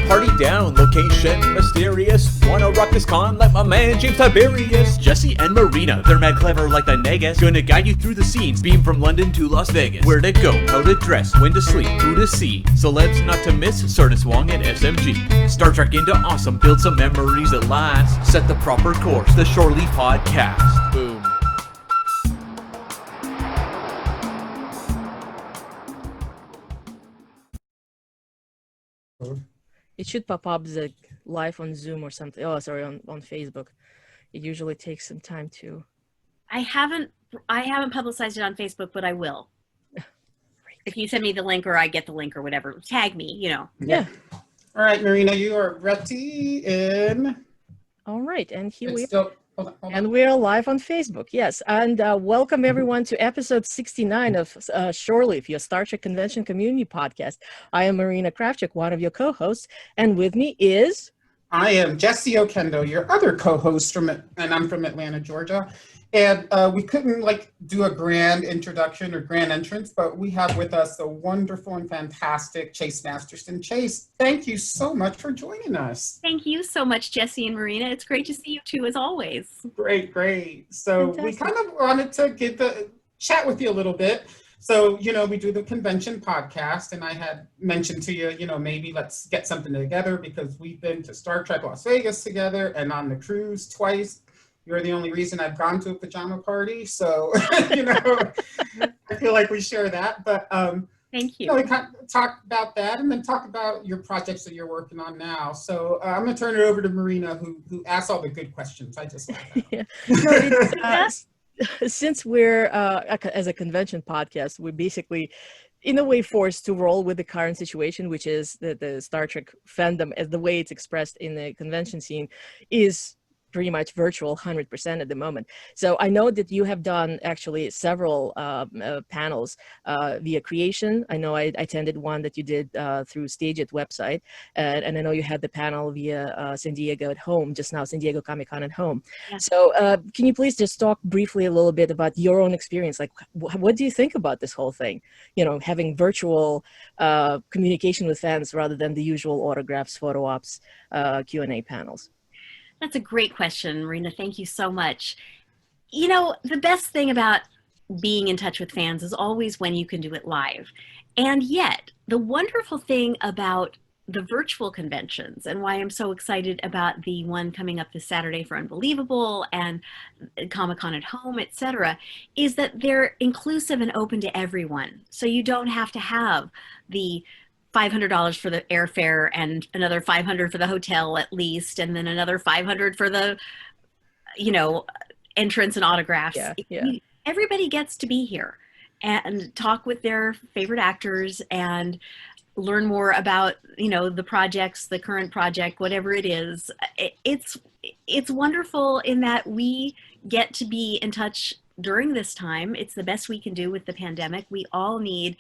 party down, location mysterious. Wanna rock this con like my man James Tiberius. Jesse and Marina, they're mad clever like the Negus. Gonna guide you through the scenes, beam from London to Las Vegas. Where to go, how to dress, when to sleep, who to see. Celebs not to miss, Sardis Wong and SMG. Star Trek into awesome, build some memories that last. Set the proper course, the Shore Leave Podcast. Boom. It should pop up as a live on Zoom or something. Oh, sorry, on Facebook. It usually takes some time to. I haven't publicized it on Facebook, but I will. If you send me the link or I get the link or whatever, tag me, you know. Yeah. All right, Marina, you are ready in. All right, and here we are. Still, hold on. And we're live on Facebook, yes. And welcome everyone to episode 69 of Shore Leave, your Star Trek Convention Community Podcast. I am Marina Kravchuk, one of your co-hosts, and with me is... I am Jesse Okendo, your other co-host, and I'm from Atlanta, Georgia. And we couldn't do a grand introduction or grand entrance, but we have with us the wonderful and fantastic Chase Masterson. Chase, thank you so much for joining us. Thank you so much, Jesse and Marina. It's great to see you two as always. Great. So fantastic. We kind of wanted to chat with you a little bit. So, we do the convention podcast, and I had mentioned to you, maybe let's get something together because we've been to Star Trek Las Vegas together and on the cruise twice. You're the only reason I've gone to a pajama party. So, I feel like we share that. But thank you. We kind of talk about that and then talk about your projects that you're working on now. So I'm going to turn it over to Marina, who asks all the good questions. I just like that. Since we're, as a convention podcast, we're basically, in a way, forced to roll with the current situation, which is that the Star Trek fandom, as the way it's expressed in the convention scene, is pretty much virtual 100% at the moment. So I know that you have done actually several panels via Creation. I know I attended one that you did through Stageit website, and I know you had the panel via San Diego at home, just now, San Diego Comic-Con at home. Yeah. So can you please just talk briefly a little bit about your own experience? Like, what do you think about this whole thing? Having virtual communication with fans rather than the usual autographs, photo ops, Q&A panels. That's a great question, Marina. Thank you so much. The best thing about being in touch with fans is always when you can do it live. And yet, the wonderful thing about the virtual conventions and why I'm so excited about the one coming up this Saturday for Unbelievable and Comic-Con at Home, etc., is that they're inclusive and open to everyone. So you don't have to have the $500 for the airfare and another $500 for the hotel at least, and then another $500 for the, entrance and autographs. Yeah. Everybody gets to be here and talk with their favorite actors and learn more about, the projects, the current project, whatever it is. It's wonderful in that we get to be in touch during this time. It's the best we can do with the pandemic. We all need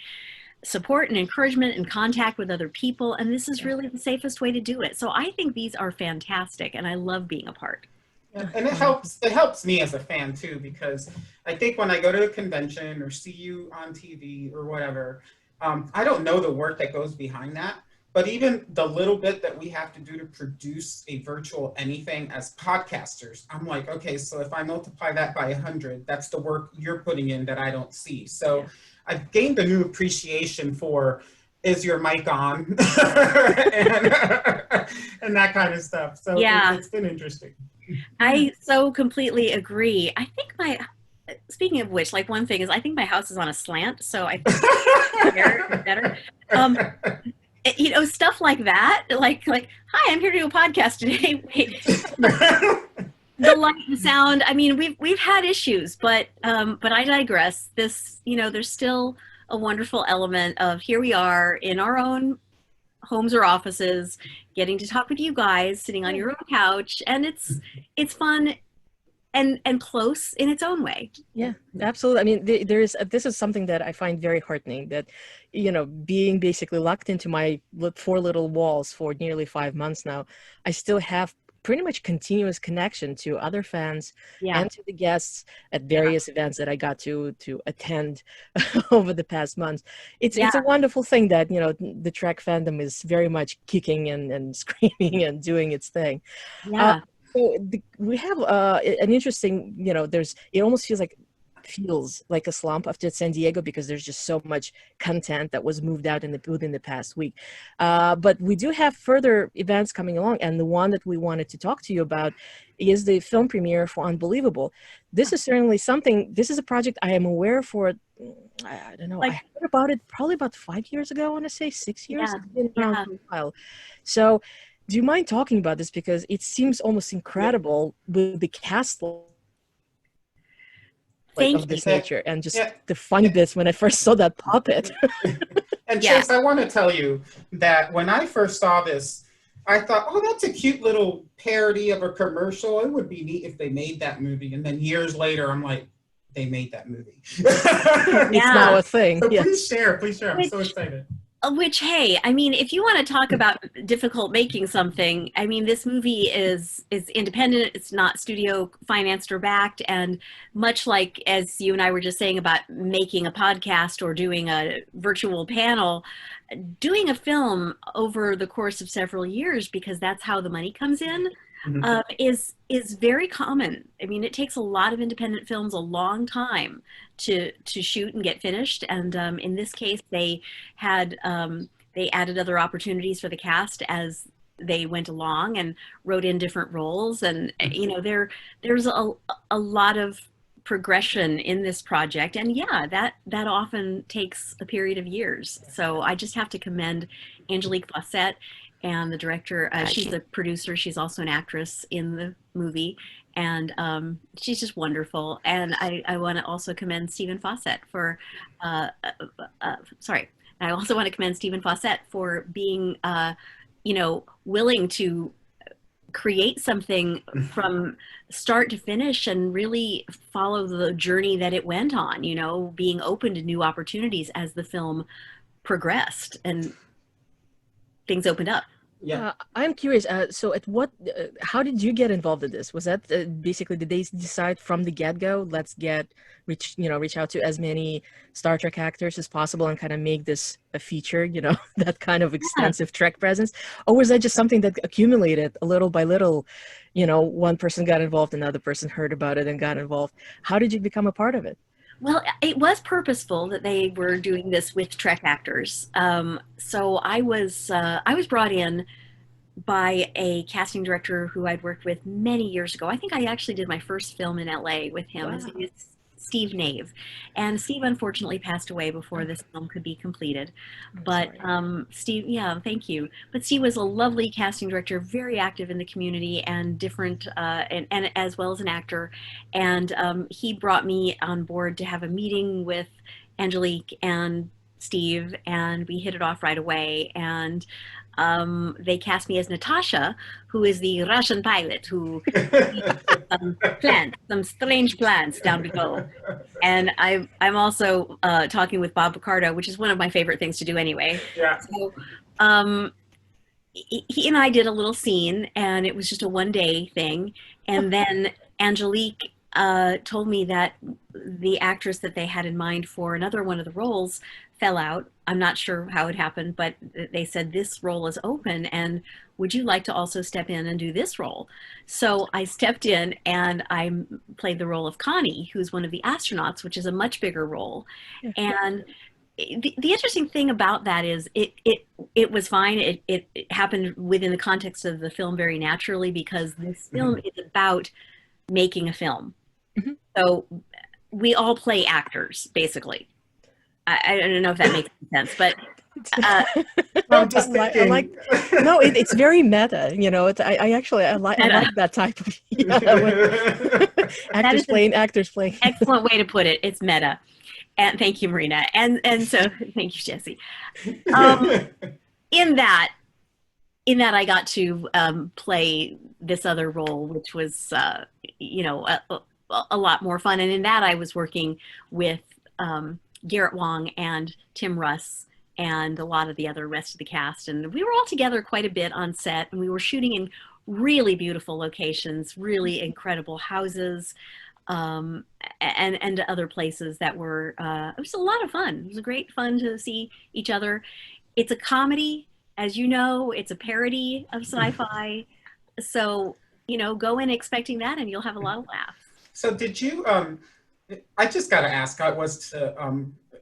support and encouragement and contact with other people, and this is really the safest way to do it. So I think these are fantastic, and I love being a part. And it helps me as a fan too, because I think when I go to a convention or see you on TV or whatever, I don't know the work that goes behind that, but even the little bit that we have to do to produce a virtual anything as podcasters, I'm like, okay, so if I multiply that by 100, that's the work you're putting in that I don't see. So yeah. I've gained a new appreciation for, is your mic on? and that kind of stuff. So yeah. It's been interesting. I so completely agree. I think speaking of which, one thing is I think my house is on a slant, so I think better. Stuff like that, like, hi, I'm here to do a podcast today. Wait. The light and sound, I mean, we've had issues, but I digress. This, there's still a wonderful element of here we are in our own homes or offices, getting to talk with you guys, sitting on your own couch, and it's fun and close in its own way. Yeah, absolutely. I mean, this is something that I find very heartening, that, being basically locked into my 4 little walls for nearly 5 months now, I still have pretty much continuous connection to other fans Yeah. and to the guests at various events that I got to attend over the past months. It's a wonderful thing that, you know, the Trek fandom is very much kicking and screaming and doing its thing. Yeah. We have an interesting, you know, it almost feels like a slump after San Diego because there's just so much content that was moved out within the past week. But we do have further events coming along, and the one that we wanted to talk to you about is the film premiere for Unbelievable. This is certainly something, this is a project I am aware for, I don't know, I heard about it probably about 5 years ago, I want to say 6 years. Yeah. It's been around for a while. So do you mind talking about this? Because it seems almost incredible with the cast of this nature and just the funny bits when I first saw that puppet. And Chase, I want to tell you that when I first saw this, I thought, oh, that's a cute little parody of a commercial. It would be neat if they made that movie. And then years later, I'm like, they made that movie. It's now a thing. So please share. I'm so excited. Which, hey, I mean, if you want to talk about difficult making something, I mean, this movie is independent. It's not studio financed or backed. And much like, as you and I were just saying about making a podcast or doing a virtual panel, doing a film over the course of several years, because that's how the money comes in, is very common. I mean, it takes a lot of independent films a long time to shoot and get finished. And in this case, they had they added other opportunities for the cast as they went along and wrote in different roles. And you know, there's a lot of progression in this project, and that often takes a period of years. So I just have to commend Angelique Fawcett and the director. She's a producer. She's also an actress in the movie, and she's just wonderful. And I want to also commend Stephen Fawcett for, I also want to commend Stephen Fawcett for being, you know, willing to create something from start to finish and really follow the journey that it went on, you know, being open to new opportunities as the film progressed and things opened up. Yeah, I'm curious. So, how did you get involved in this? Was that basically did they decide from the get-go, let's reach out to as many Star Trek actors as possible and kind of make this a feature, you know, that kind of extensive Trek presence, or was that just something that accumulated a little by little? You know, one person got involved, another person heard about it and got involved. How did you become a part of it? Well, it was purposeful that they were doing this with Trek actors. So I was brought in by a casting director who I'd worked with many years ago. I think I actually did my first film in LA with him. Wow. His name is Steve Nave. And Steve unfortunately passed away before this film could be completed. But Steve, thank you. But Steve was a lovely casting director, very active in the community and different, and as well as an actor. And he brought me on board to have a meeting with Angelique and Steve, and we hit it off right away. And they cast me as Natasha, who is the Russian pilot who some strange plans down below. And I'm also talking with Bob Picardo, which is one of my favorite things to do anyway. Yeah. So he and I did a little scene, and it was just a one-day thing. And then Angelique told me that the actress that they had in mind for another one of the roles fell out. I'm not sure how it happened, but they said this role is open, and would you like to also step in and do this role? So I stepped in and I played the role of Connie, who's one of the astronauts, which is a much bigger role. And the interesting thing about that is it was fine. It happened within the context of the film very naturally, because this film is about making a film. So we all play actors, basically. I don't know if that makes sense, but I'm just thinking. No, it's very meta. You know, I like that type of actors playing. Excellent way to put it. It's meta. And thank you, Marina. And so thank you, Jesse. In that I got to play this other role, which was you know, a lot more fun. And in that I was working with Garrett Wong and Tim Russ and a lot of the other rest of the cast. And we were all together quite a bit on set, and we were shooting in really beautiful locations, really incredible houses, and other places that were, it was a lot of fun. It was a great fun to see each other. It's a comedy, as you know, it's a parody of sci-fi. So, go in expecting that and you'll have a lot of laughs. So did you, I just got to ask, I was to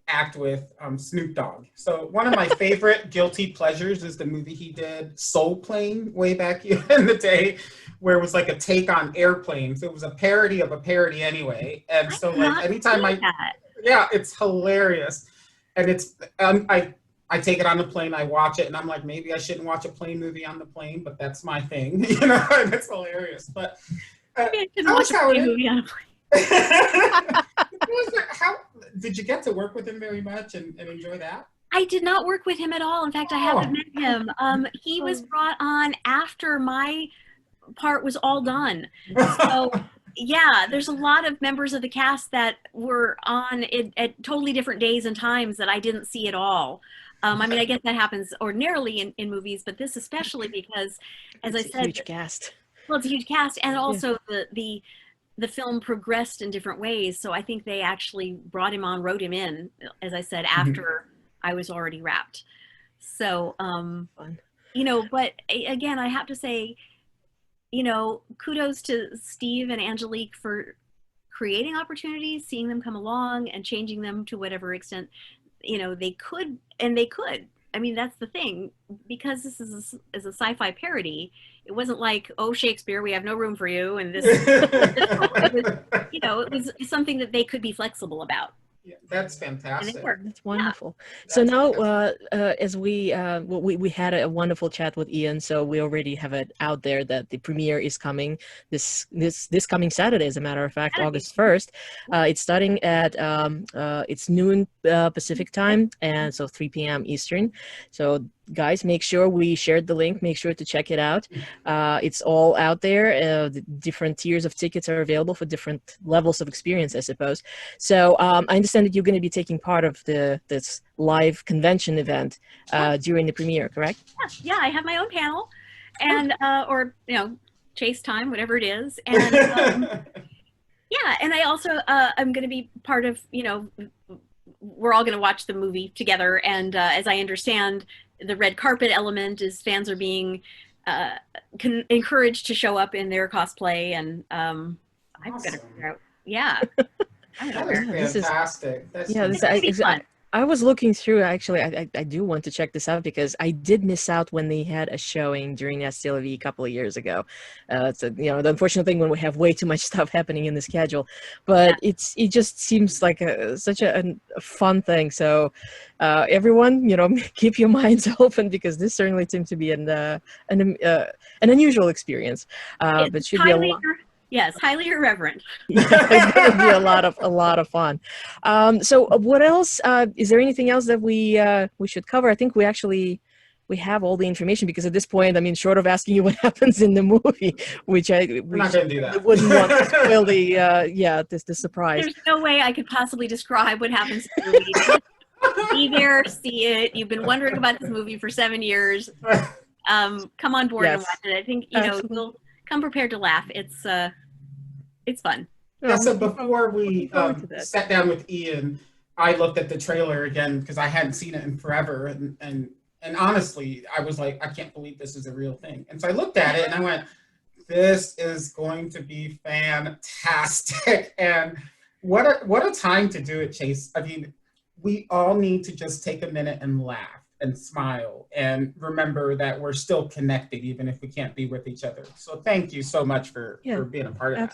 act with Snoop Dogg. So one of my favorite guilty pleasures is the movie he did, Soul Plane, way back in the day, where it was like a take on airplanes. It was a parody of a parody anyway. And so like anytime yeah, it's hilarious. And it's, I take it on the plane, I watch it, and I'm like, maybe I shouldn't watch a plane movie on the plane, but that's my thing, and it's hilarious. But maybe I shouldn't watch a plane movie on a plane. How did you get to work with him very much and enjoy that? I did not work with him at all. In fact, I haven't met him. He was brought on after my part was all done. So yeah, there's a lot of members of the cast that were on it at totally different days and times that I didn't see at all. I mean, I guess that happens ordinarily in movies, but this especially because, as It's I said, a huge cast. Well, it's a huge cast, and also the film progressed in different ways. So I think they actually brought him on, wrote him in, as I said, after I was already wrapped. So, Fun. But again, I have to say, kudos to Steve and Angelique for creating opportunities, seeing them come along and changing them to whatever extent, they could, and they could. I mean, that's the thing, because this is a sci-fi parody. It wasn't like, oh, Shakespeare, we have no room for you, and this, it was something that they could be flexible about. Yeah, that's fantastic. That's wonderful. Yeah. So now, as we had a wonderful chat with Ian, so we already have it out there that the premiere is coming this coming Saturday, as a matter of fact, August 1st. It's starting at it's noon Pacific time, and so 3 p.m. Eastern. So guys, make sure we shared the link. Make sure to check it out. It's all out there. The different tiers of tickets are available for different levels of experience, I suppose. So I understand that you're going to be taking part of this live convention event during the premiere, correct? Yeah, I have my own panel, and or Chase time, whatever it is, and yeah, and I also I'm going to be part of we're all going to watch the movie together, and as I understand, the red carpet element is fans are being encouraged to show up in their cosplay, and I'm going to figure out. Yeah. That is fantastic. I was looking through, actually, I do want to check this out because I did miss out when they had a showing during STLV a couple of years ago. So, the unfortunate thing when we have way too much stuff happening in the schedule, but it just seems like such a fun thing. So everyone, keep your minds open, because this certainly seems to be an unusual experience. But should be a lot. Yes, highly irreverent. Yeah, it's going to be a lot of fun. So what else? Is there anything else that we should cover? I think we have all the information, because at this point, I mean, short of asking you what happens in the movie, which we're not going to do that. Wouldn't want to spoil the surprise. There's no way I could possibly describe what happens in the movie. Be there, see it. You've been wondering about this movie for 7 years. Come on board and watch it. I think you'll come prepared to laugh. It's fun. Yeah, so before we sat down with Ian, I looked at the trailer again because I hadn't seen it in forever, and honestly, I was like, I can't believe this is a real thing. And so I looked at it and I went, this is going to be fantastic. And what a time to do it, Chase. I mean, we all need to just take a minute and laugh and smile and remember that we're still connected, even if we can't be with each other. So thank you so much for being a part of that.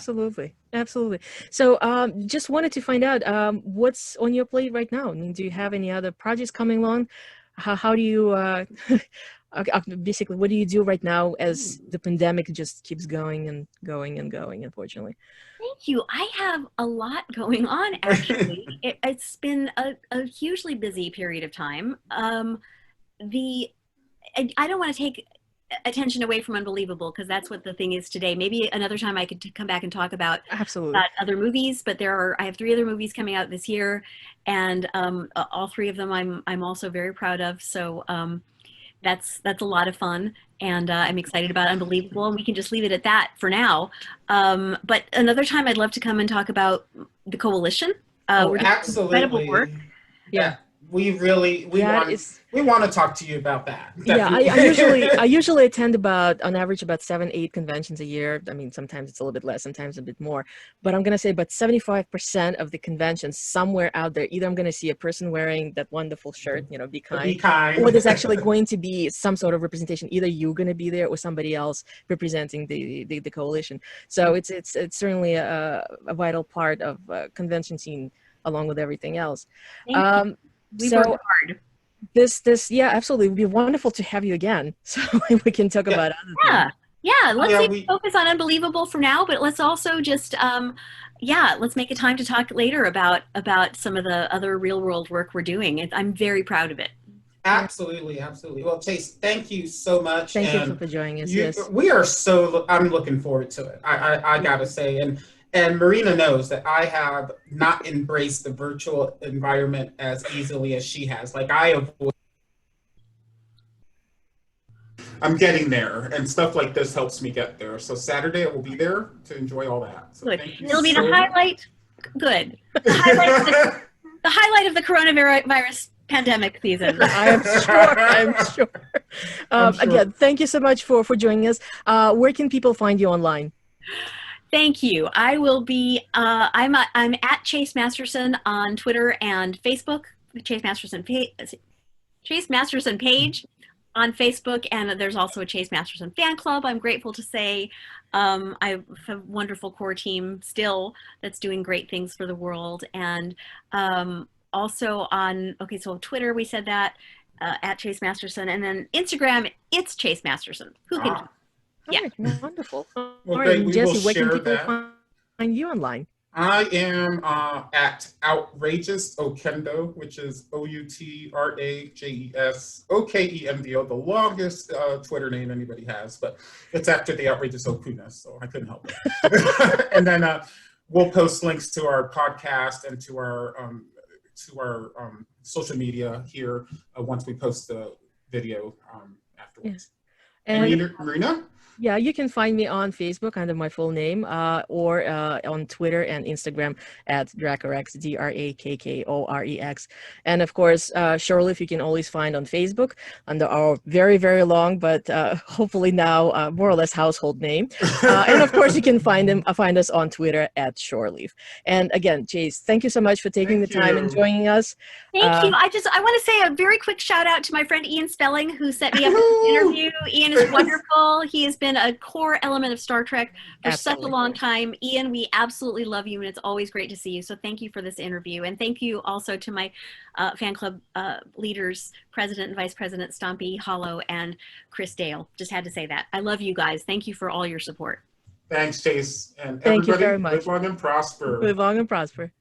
Absolutely. So just wanted to find out what's on your plate right now. I mean, do you have any other projects coming along? How do you basically, what do you do right now as the pandemic just keeps going and going and going, unfortunately? Thank you. I have a lot going on, actually. It's been a hugely busy period of time. I don't want to take attention away from Unbelievable, because that's what the thing is today. Maybe another time I could come back and talk about other movies, but I have 3 other movies coming out this year, and all 3 of them I'm also very proud of. So That's a lot of fun, and I'm excited about Unbelievable, and we can just leave it at that for now. But another time, I'd love to come and talk about the coalition. Oh, We're doing incredible work. Absolutely. yeah. We That want is, to talk to you about that. yeah, I Definitely. usually attend about on average about 7, 8 conventions a year. I mean, sometimes it's a little bit less, sometimes a bit more. But I'm gonna say about 75% of the conventions somewhere out there, either I'm gonna see a person wearing that wonderful shirt, be Be kind, or kind. there's actually going to be some sort of representation. Either you're gonna be there or somebody else representing the coalition. So it's certainly a vital part of convention scene along with everything else. Thank you. Um, We've worked so hard. this yeah, absolutely, it would be wonderful to have you again so we can talk Yeah. about other things. Yeah. Let's Yeah, say focus on Unbelievable for now, but let's also just let's make a time to talk later about some of the other real world work we're doing. I'm very proud of it. absolutely, absolutely. Well, Chase, thank you so much. Thank you And for joining us. Yes. we are so, I'm looking forward to it. I gotta say, and Marina knows that I have not embraced the virtual environment as easily as she has. Like I'm getting there, and stuff like this helps me get there. So Saturday I will be there to enjoy all that. So Good. thank you It'll be so the much. highlight. Good. The highlight of the coronavirus pandemic season. I'm sure. I'm sure. I'm sure. Again, thank you so much for joining us. Where can people find you online? Thank you. I will be. I'm at Chase Masterson on Twitter and Facebook. Chase Masterson page on Facebook, and there's also a Chase Masterson fan club. I'm grateful to say I have a wonderful core team still that's doing great things for the world, and also on so Twitter we said that at Chase Masterson, and then Instagram it's Chase Masterson. Who can? Yeah. All right, wonderful. All Well, right, great. and We will Jesse, where can share people that. find you online? I am at Outrageous Okendo, which is OUTRAJES OKENDO, the longest Twitter name anybody has, but it's after the Outrageous Okuna, so I couldn't help it. And then we'll post links to our podcast and to our social media here once we post the video afterwards. And And Marina? yeah, you can find me on Facebook under my full name, or on Twitter and Instagram at Dracorex, DRAKKOREX. And of course, Shirley, you can always find on Facebook under our very, very long, but hopefully now more or less household name. And of course, you can find us on Twitter at Shoreleaf. And again, Chase, thank you so much for taking Thank the time and you. joining us. Thank you. I want to say a very quick shout out to my friend Ian Spelling, who set me up with this interview. Ian is wonderful. He has been a core element of Star Trek for such a long time. Ian, we absolutely love you, and it's always great to see you. So thank you for this interview. And thank you also to my fan club leaders, President and Vice President Stompy, Hollow, and Chris Dale. Just had to say that. I love you guys. Thank you for all your support. Thanks, Chase. And Thank you everybody, very much. live long and prosper. Live long and prosper.